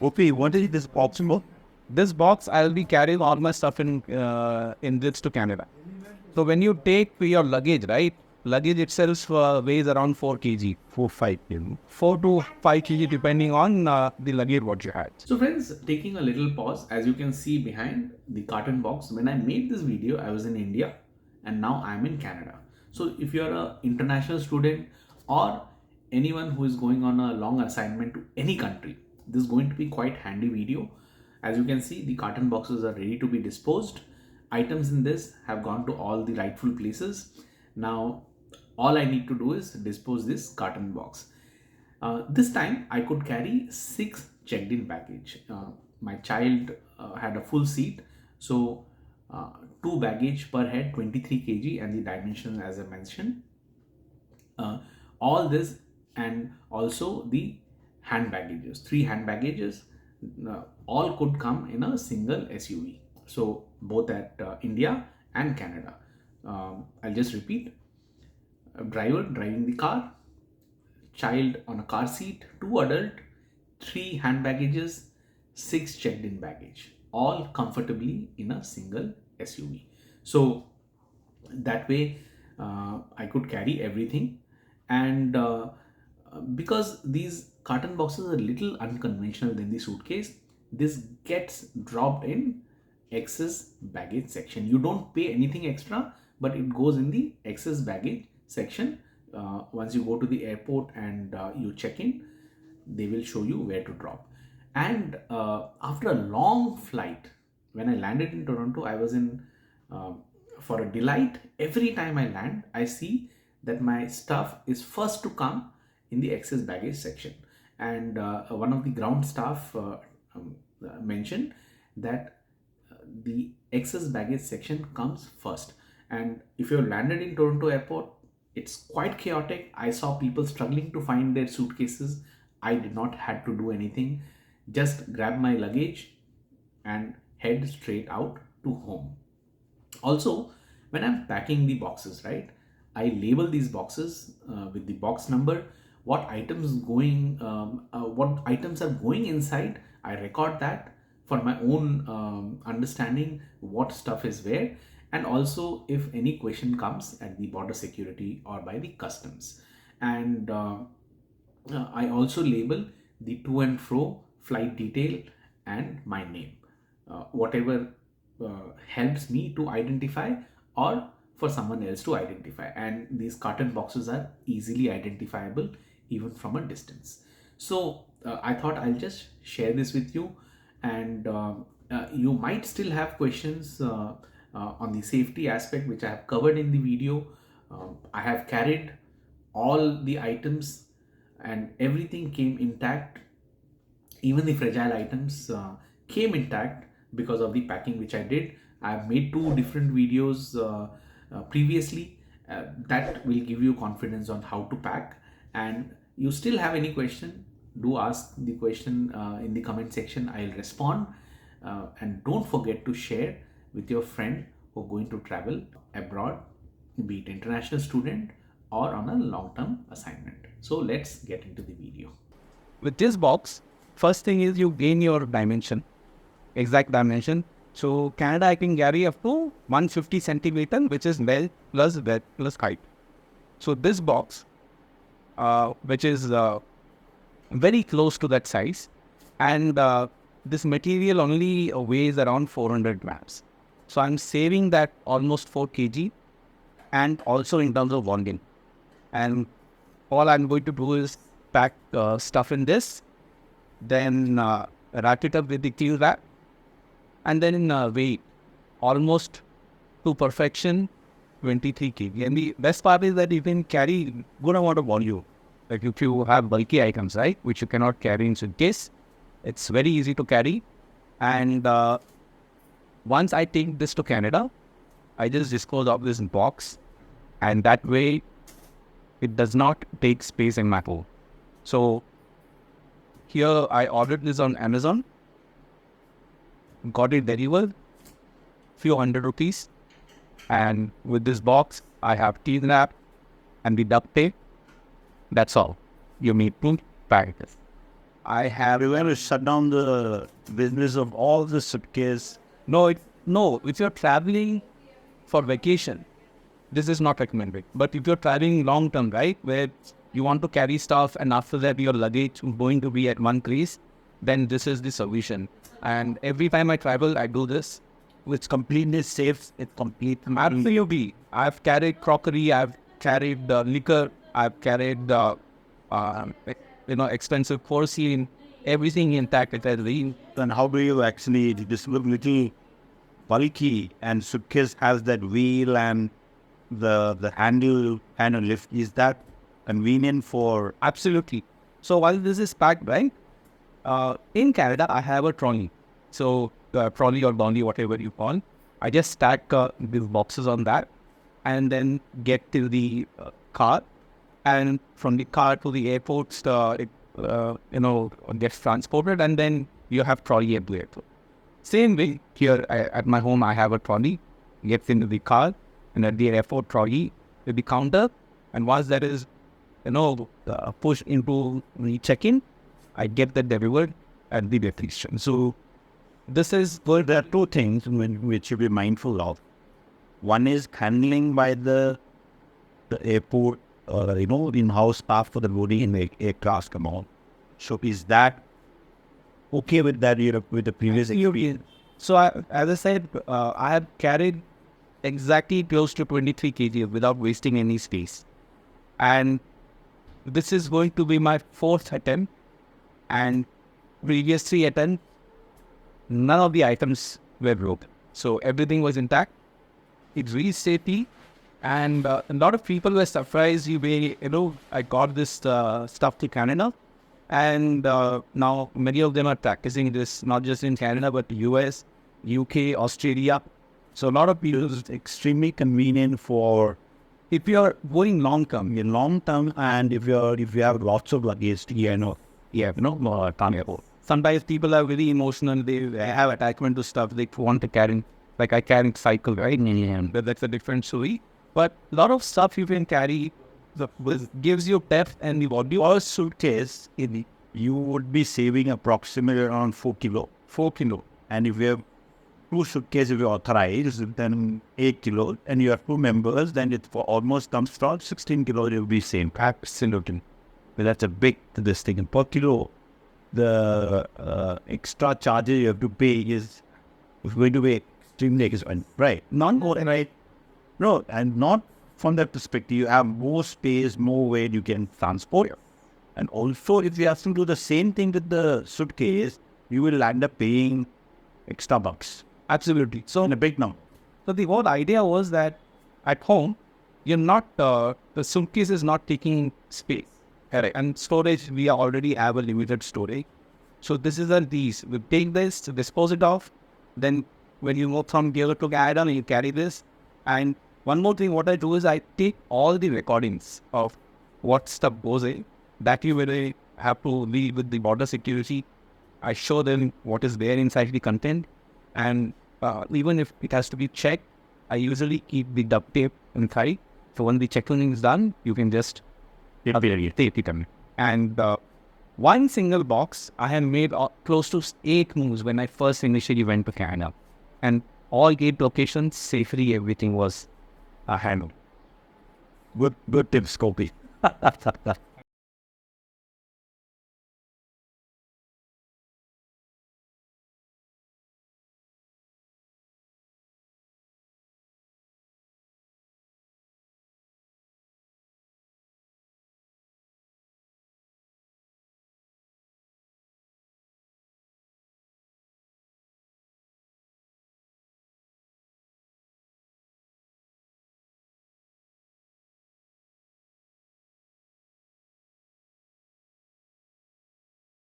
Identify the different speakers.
Speaker 1: Okay, what is this box for?
Speaker 2: This box, I'll be carrying all my stuff in this to Canada. So when you take your luggage, right? Luggage itself weighs around 4 kg.
Speaker 1: 4, 5 kg.
Speaker 2: 4 to 5 kg depending on the luggage what you had.
Speaker 3: So friends, taking a little pause, as you can see behind the carton box, when I made this video, I was in India and now I'm in Canada. So if you're an international student or anyone who is going on a long assignment to any country, this is going to be quite handy video. As you can see, the carton boxes are ready to be disposed. Items in this have gone to all the rightful places. Now, all I need to do is dispose this carton box. This time I could carry 6 checked in baggage. My child had a full seat, so 2 baggage per head, 23 kg, and the dimension as I mentioned. All this, and also the hand baggages, 3 hand baggages, all could come in a single SUV. So both at India and Canada. I'll just repeat: a driver driving the car, child on a car seat, 2 adult, 3 hand baggages, 6 checked in baggage, all comfortably in a single SUV. So that way I could carry everything. And because these carton boxes are a little unconventional than the suitcase, this gets dropped in excess baggage section. You don't pay anything extra, but it goes in the excess baggage section. Once you go to the airport and you check in, they will show you where to drop. And after a long flight, when I landed in Toronto, I was in for a delight. Every time I land, I see that my stuff is first to come in the excess baggage section. And one of the ground staff mentioned that the excess baggage section comes first. And if you're landed in Toronto airport, it's quite chaotic. I saw people struggling to find their suitcases. I did not had to do anything. Just grab my luggage and head straight out to home. Also, when I'm packing the boxes, right, I label these boxes with the box number, what items are going inside. I record that for my own understanding what stuff is where, and also if any question comes at the border security or by the customs. And I also label the to and fro flight detail and my name, whatever helps me to identify or for someone else to identify. And these carton boxes are easily identifiable even from a distance. So I thought I'll just share this with you. And you might still have questions on the safety aspect, which I have covered in the video. I have carried all the items and everything came intact. Even the fragile items came intact because of the packing which I did. I have made 2 different videos previously that will give you confidence on how to pack. And you still have any question, do ask the question in the comment section. I'll respond. And don't forget to share with your friend who are going to travel abroad, be it international student or on a long-term assignment. So let's get into the video.
Speaker 2: With this box, first thing is you gain your dimension, exact dimension. So Canada, I can carry up to 150 centimeter, which is width plus height. So this box, which is very close to that size, and this material only weighs around 400 grams. So I'm saving that almost 4 kg, and also in terms of volume. And all I'm going to do is pack stuff in this, then wrap it up with the clear wrap, and then weigh almost to perfection 23 kg. And the best part is that you can carry good amount of volume. Like if you have bulky items, right, which you cannot carry in suitcase, it's very easy to carry. And once I take this to Canada, I just dispose of this box, and that way it does not take space in my home. So here I ordered this on Amazon, got it delivered, few hundred rupees. And with this box, I have teeth wrap and the duct tape. That's all you need to pack this. I have.
Speaker 1: We want to shut down the business of all the suitcase.
Speaker 2: No. If you're traveling for vacation, this is not recommended. But if you're traveling long term, right, where you want to carry stuff and after that your luggage going to be at one place, then this is the solution. And every time I travel, I do this.
Speaker 1: Which completely saves it completely.
Speaker 2: Absolutely. I've carried crockery, I've carried liquor, I've carried expensive porcelain, everything intact. It has been.
Speaker 1: And how do you actually, this look little bulky and suitcase has that wheel and the handle and a lift. Is that convenient for?
Speaker 2: Absolutely. So while this is packed, right, in Canada, I have a trolley. So trolley or dolly, whatever you call. I just stack these boxes on that and then get to the car. And from the car to the airports, it gets transported, and then you have trolley at the airport. Same way here at my home, I have a trolley, gets into the car, and at the airport trolley with the counter. And once that is, pushed into the check-in, I get that delivered at the destination. So this is good.
Speaker 1: There are two things which you be mindful of. One is handling by the airport in-house staff for the loading in the aircraft come on. So is that okay with that with the previous experience?
Speaker 2: So as I said, I have carried exactly close to 23 kg without wasting any space. And this is going to be my fourth attempt. And previous 3 attempts, none of the items were broken. So everything was intact. It reached safely. And a lot of people were surprised. I got this stuff to Canada. And now many of them are practicing this, not just in Canada, but US, UK, Australia. So a lot of people,
Speaker 1: It's extremely convenient for
Speaker 2: if you are going long term,
Speaker 1: in long term, and if you have lots of luggage,
Speaker 2: sometimes people are very emotional. They have attachment to stuff they want to carry. Like I carry cycle, right? But that's a different story. But a lot of stuff you can carry gives you depth and the body.
Speaker 1: For a suitcase, you would be saving approximately around 4 kilo.
Speaker 2: 4 kilo.
Speaker 1: And if you have 2 suitcases, if you're authorized, then 8 kilo. And you have 2 members, then it for almost comes to 16 kilo, it will be same.
Speaker 2: Absolutely.
Speaker 1: But that's a big this thing. And per kilo, the extra charges you have to pay is going to be extremely expensive. Right. Not more than right. No, and not from that perspective. You have more space, more weight you can transport. And also, if you have to do the same thing with the suitcase, you will end up paying extra bucks.
Speaker 2: Absolutely. So
Speaker 1: In a big number.
Speaker 2: So the whole idea was that at home, you're not, the suitcase is not taking space. Correct. And storage, we already have a limited storage. So this is these. We take this, dispose it off. Then when you move from here to Canada, you carry this. And one more thing, what I do is I take all the recordings of what stuff goes in. That you will have to leave with the border security. I show them what is there inside the content. And even if it has to be checked, I usually keep the duct tape inside. So when the checking is done, you can just tape it in. And one single box, I have made close to 8 moves when I first initially went to Canada. And all 8 locations, safely everything was handled.
Speaker 1: Good tips, Kopi.